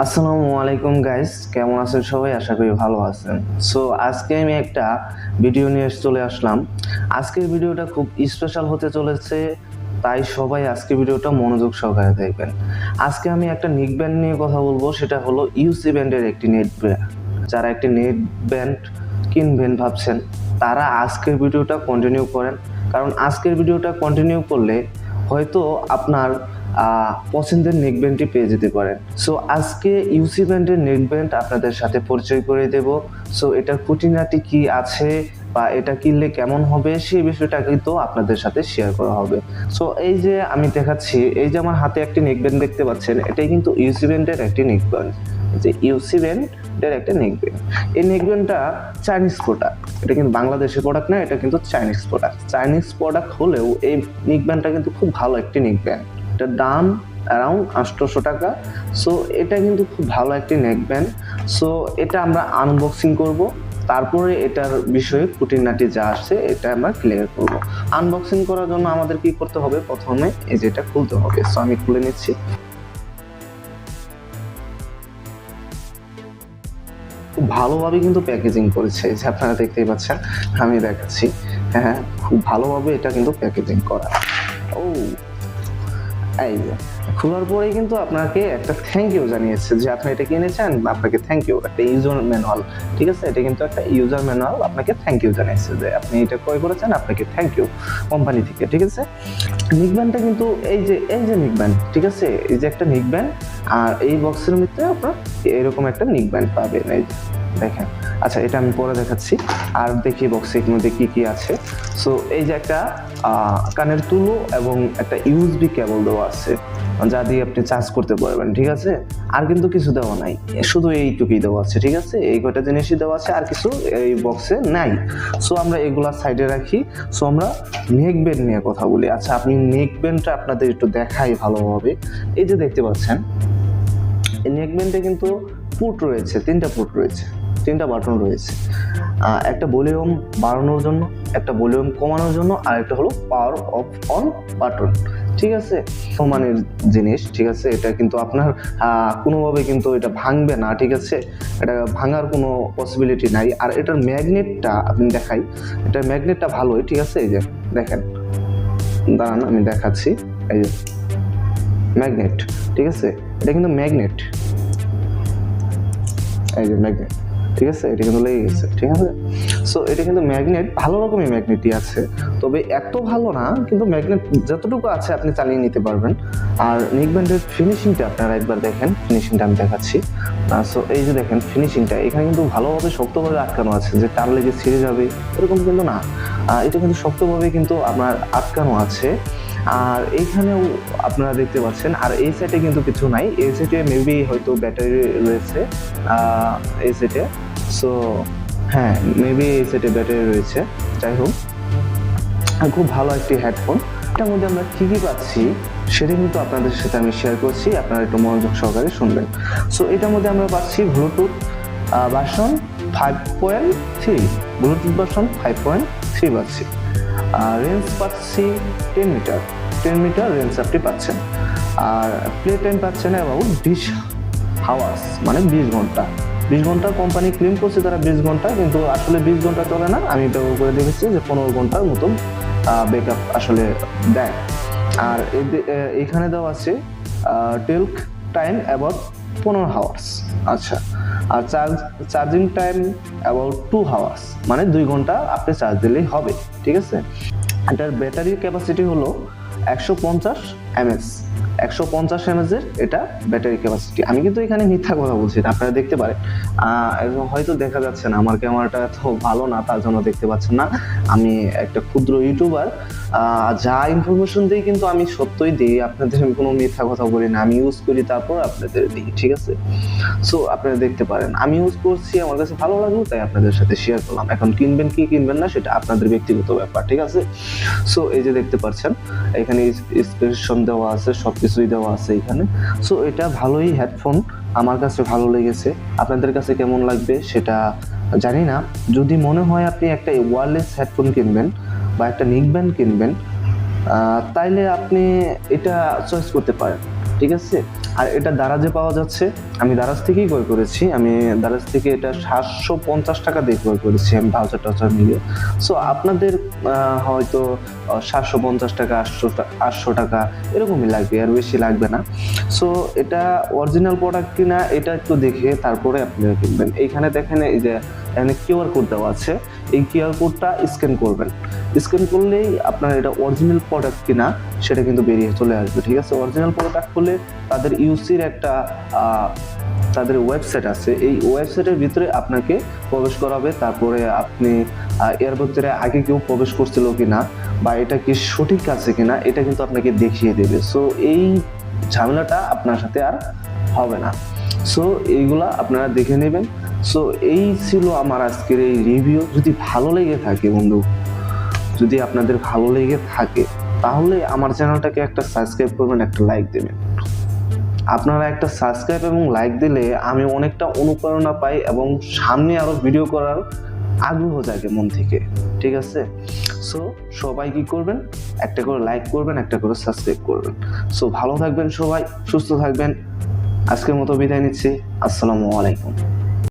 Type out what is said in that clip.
আসসালামু আলাইকুম গাইস, কেমন আছেন সবাই? আশা করি ভালো আছেন। সো আজকে আমি একটা ভিডিও নিয়ে চলে আসলাম। আজকের ভিডিওটা খুব স্পেশাল হতে চলেছে, তাই সবাই আজকে ভিডিওটা মনোযোগ সহকারে দেখবেন। আজকে আমি একটা নেক ব্যান্ড নিয়ে কথা বলবো, সেটা হলো ইউসি ব্যান্ডের একটি নেট ব্যান্ড। যারা একটি নেট ব্যান্ড কিনবেন ভাবছেন, তারা আজকের ভিডিওটা কন্টিনিউ করেন, কারণ আজকের ভিডিওটা কন্টিনিউ করলে হয়তো আপনার পছন্দের নেক ব্যান্ডটি পেয়ে যেতে পারেন। সো আজকে ইউসি ব্যান্ডের নেক ব্যান্ড আপনাদের সাথে পরিচয় করে দেব। সো এটার খুঁটিনাটি কি আছে বা এটা কিনলে কেমন হবে সেই বিষয়টা কিন্তু আপনাদের সাথে শেয়ার করা হবে। সো এই যে আমি দেখাচ্ছি, এই যে আমার হাতে একটি নেক ব্যান্ড দেখতে পাচ্ছেন, এটাই কিন্তু ইউসি ব্যান্ডের একটি নেক ব্যান্ড। যে ইউসি ব্যান্ডের একটা নেক ব্যান্ড, এই নেক ব্যান্ডটা চাইনিজ প্রোডাক্ট। এটা কিন্তু বাংলাদেশের প্রোডাক্ট না, এটা কিন্তু চাইনিজ প্রোডাক্ট। চাইনিজ প্রোডাক্ট হলেও এই নেক ব্যান্ডটা কিন্তু খুব ভালো একটি নেক ব্যান্ড। এটার দাম অ্যারাউন্ড 800 টাকা। সো এটা কিন্তু খুব ভালো একটি নেক ব্যান্ড। সো এটা আমরা আনবক্সিং করব, তারপরে এটার বিষয়ে খুঁটিনাটি যা আসছে এটা আমরা ক্লিয়ার করব। আনবক্সিং করার জন্য আমাদের কি করতে হবে? প্রথমে এই যে এটা খুলতে হবে। সো আমি খুলে নিচ্ছি। খুব ভালোভাবে কিন্তু প্যাকেজিং করেছে, যে আপনারা দেখতেই পাচ্ছেন, আমি দেখাচ্ছি। হ্যাঁ, খুব ভালোভাবে এটা কিন্তু প্যাকেজিং করা। ও এই যে খোলার পরেই কিন্তু আপনাকে একটা থ্যাংক ইউ জানিয়েছে যে আপনি এটা কিনেছেন, আপনাকে থ্যাংক ইউ। একটা ইউজার ম্যানুয়াল, ঠিক আছে? এটা কিন্তু একটা ইউজার ম্যানুয়াল, আপনাকে থ্যাংক ইউ জানিয়েছে যে আপনি এটা ক্রয় করেছেন, আপনাকে থ্যাংক ইউ কোম্পানি থেকে, ঠিক আছে? নিকব্যান্ডটা কিন্তু এই যে নিকব্যান্ড, ঠিক আছে? এই যে একটা নিকব্যান্ড, আর এই বক্সের মধ্যে আপনার এরকম একটা নিকব্যান্ড পাবেন। এই দেখেন। আচ্ছা, এটা আমি পরে দেখাচ্ছি। আর দেখি বক্সের মধ্যে কি কি আছে। সো এই যে একটা কানের তুলো এবং একটা ইউএসবি কেবল দেওয়া আছে, যা দিয়ে আপনি চার্জ করতে পারবেন, ঠিক আছে? আর কিন্তু কিছু দেওয়া নাই, শুধু এইটুকুই দেওয়া আছে, ঠিক আছে? এই কয়টা জিনিসই দেওয়া আছে, আর কিছু এই বক্সে নাই। সো আমরা এগুলা সাইডে রাখি। সো আমরা নেক ব্যান্ড নিয়ে কথা বলি। আচ্ছা, আপনি নেক ব্যান্ডটা আপনাদের একটু দেখাই ভালোভাবে। এই যে দেখতে পাচ্ছেন, এই নেক ব্যান্ডে কিন্তু পুট রয়েছে, 3টা পুট রয়েছে, 3টা বাটন রয়েছে। একটা ভলিউম বাড়ানোর জন্য, একটা ভলিউম কমানোর জন্য, আর একটা হলো পাওয়ার অফ অন বাটন, ঠিক আছে? সমানের জিনিস, ঠিক আছে? এটা কিন্তু আপনার কোনোভাবে কিন্তু এটা ভাঙবে না, ঠিক আছে? এটা ভাঙার কোনো পসিবিলিটি নাই। আর এটার ম্যাগনেটটা আপনি দেখাই, এটার ম্যাগনেটটা ভালোই, ঠিক আছে? এই যে দেখেন, দাঁড়ান আমি দেখাচ্ছি। এই যে ম্যাগনেট, ঠিক আছে? এটা কিন্তু ম্যাগনেট, এই যে ম্যাগনেট, ঠিক আছে? এটা কিন্তু লেগে গেছে, ঠিক আছে? সো এটা কিন্তু ম্যাগনেট, ভালো রকমের ম্যাগনেটই আছে, তবে এত ভালো না, কিন্তু ম্যাগনেট যতটুকু আছে আপনি চালিয়ে নিতে পারবেন। আর নেক ব্যান্ডের ফিনিশিংটা আপনারা একবার দেখেন, ফিনিশিংটা আমি দেখাচ্ছি। সো এই যে দেখেন ফিনিশিংটা, এখানে কিন্তু ভালোভাবে শক্তভাবে আটকানো আছে, যে টান লেগে ছিঁড়ে যাবে এরকম কিন্তু না। এটা কিন্তু শক্তভাবে কিন্তু আপনার আটকানো আছে। আর এইখানেও আপনারা দেখতে পাচ্ছেন। আর এই সাইডে কিন্তু কিছু নাই, এই সাইডে মেবি হয়তো ব্যাটারি রয়েছে এই সেটে। সো হ্যাঁ, মেবি এই সেটে ব্যাটারি রয়েছে। যাই হোক, খুব ভালো একটি হেডফোন। এটার মধ্যে আমরা কি কি পাচ্ছি সেটা কিন্তু আপনাদের সাথে আমি শেয়ার করছি, আপনারা একটু মনোযোগ সহকারে শুনবেন। সো এটার মধ্যে আমরা পাচ্ছি ব্লুটুথ ভার্সন 5.3, ব্লুটুথ ভার্সন 5.3 পাচ্ছি। রেঞ্জ পাচ্ছি 10 মিটার, 10 মিটার রেঞ্জ আপনি পাচ্ছেন। আর প্লে টাইম পাচ্ছেন অ্যাবাউট 20 আওয়ার্স, মানে 20 ঘন্টা। 20 ঘন্টা কোম্পানি ক্লেম করছে তারা 20 ঘন্টা, কিন্তু আসলে 20 ঘন্টা চলে না। আমি ব্যবহার করে দেখেছি যে 15 ঘন্টার মতন ব্যাকআপ আসলে দেয়। আর এখানে দেওয়া আছে টেলক টাইম অ্যাবাউট 15 আওয়ার্স। আচ্ছা, আর চার্জিং টাইম অ্যাবাউট 2 আওয়ার্স, মানে 2 ঘন্টা আপনি চার্জ দিলেই হবে, ঠিক আছে? এটার ব্যাটারির ক্যাপাসিটি হলো 150 mAh, 150 mAh এর এটা ব্যাটারি ক্যাপাসিটি। আমি কিন্তু এখানে মিথ্যা কথা বলছি না, আপনারা দেখতে পারেন। হয়তো দেখা যাচ্ছে না, আমার ক্যামেরাটা এত ভালো না, তার জন্য দেখতে পাচ্ছেন না। আমি একটা ক্ষুদ্র ইউটিউবার, যা ইনফরমেশন দিই কিন্তু আমি সত্যই দিই, আপনাদের কোনো মিথ্যা কথা বলি না। আমি ইউজ করি, তারপর আপনাদের দিই, ঠিক আছে? সো আপনারা দেখতে পারেন, আমি ইউজ করছি, আমার কাছে ভালো লাগলো, তাই আপনাদের সাথে শেয়ার করলাম। এখন কিনবেন কি কিনবেন না সেটা আপনাদের ব্যক্তিগত ব্যাপার, ঠিক আছে? সো এই যে দেখতে পাচ্ছেন, এখানে স্পেসিফিকেশন দেওয়া আছে, সবকিছুই দেওয়া আছে এখানে। সো এটা ভালোই হেডফোন, আমার কাছে ভালো লেগেছে। আপনাদের কাছে কেমন লাগবে সেটা জানি না। যদি মনে হয় আপনি একটা ওয়্যারলেস হেডফোন কিনবেন বা একটা নেক ব্যান্ড কিনবেন, তাইলে আপনি এটা চয়েস করতে পারেন, ঠিক আছে? আর এটা দারাজে পাওয়া যাচ্ছে, আমি দারাজ থেকেই ক্রয় করেছি, আমি দারাজ থেকে এটা 750 টাকা দিয়ে ক্রয় করেছি আমি ভাউচার টাউচার মিলিয়ে। সো আপনাদের হয়তো 750 টাকা 800 টাকা এরকমই লাগবে, আর বেশি লাগবে না। সো এটা অরিজিনাল প্রোডাক্ট কিনা এটা একটু দেখে তারপরে আপনারা কিনবেন। এইখানে দেখেন এই যে এখানে কিউআর কোড দেওয়া আছে, এই কিউআর কোডটা স্ক্যান করবেন। স্ক্যান করলেই আপনার এটা অরিজিনাল প্রোডাক্ট কিনা সেটা কিন্তু বেরিয়ে চলে আসবে, ঠিক আছে। অরিজিনাল প্রোডাক্ট হলে তাদের ইউসির একটা তাদের ওয়েবসাইট আছে, এই ওয়েবসাইটের ভিতরে আপনাকে প্রবেশ করাবে। তারপরে আপনি এর ভিতরে আগে কেউ প্রবেশ করছিল কিনা বা এটা কি সঠিক আছে কিনা এটা কিন্তু আপনাকে দেখিয়ে দেবে। সো এই ঝামেলাটা আপনার সাথে আর হবে না। সো এইগুলা আপনারা দেখে নেবেন। সো এই ছিল আমার আজকের এই রিভিউ। যদি ভালো লেগে থাকে বন্ধু, যদি আপনাদের ভালো লেগে থাকে তাহলে আমার চ্যানেলটাকে একটা সাবস্ক্রাইব করবেন, একটা লাইক দেবেন। আপনারা একটা সাবস্ক্রাইব এবং লাইক দিলে আমি অনেকটা অনুপ্রেরণা পাই এবং সামনে আরো ভিডিও করার আগ্রহ জাগে মন থেকে, ঠিক আছে। সো সবাই কি করবেন, একটা করে লাইক করবেন, একটা করে সাবস্ক্রাইব করবেন। সো ভালো থাকবেন সবাই, সুস্থ থাকবেন। আজকের মতো বিদায় নিচ্ছি। আসসালামু আলাইকুম।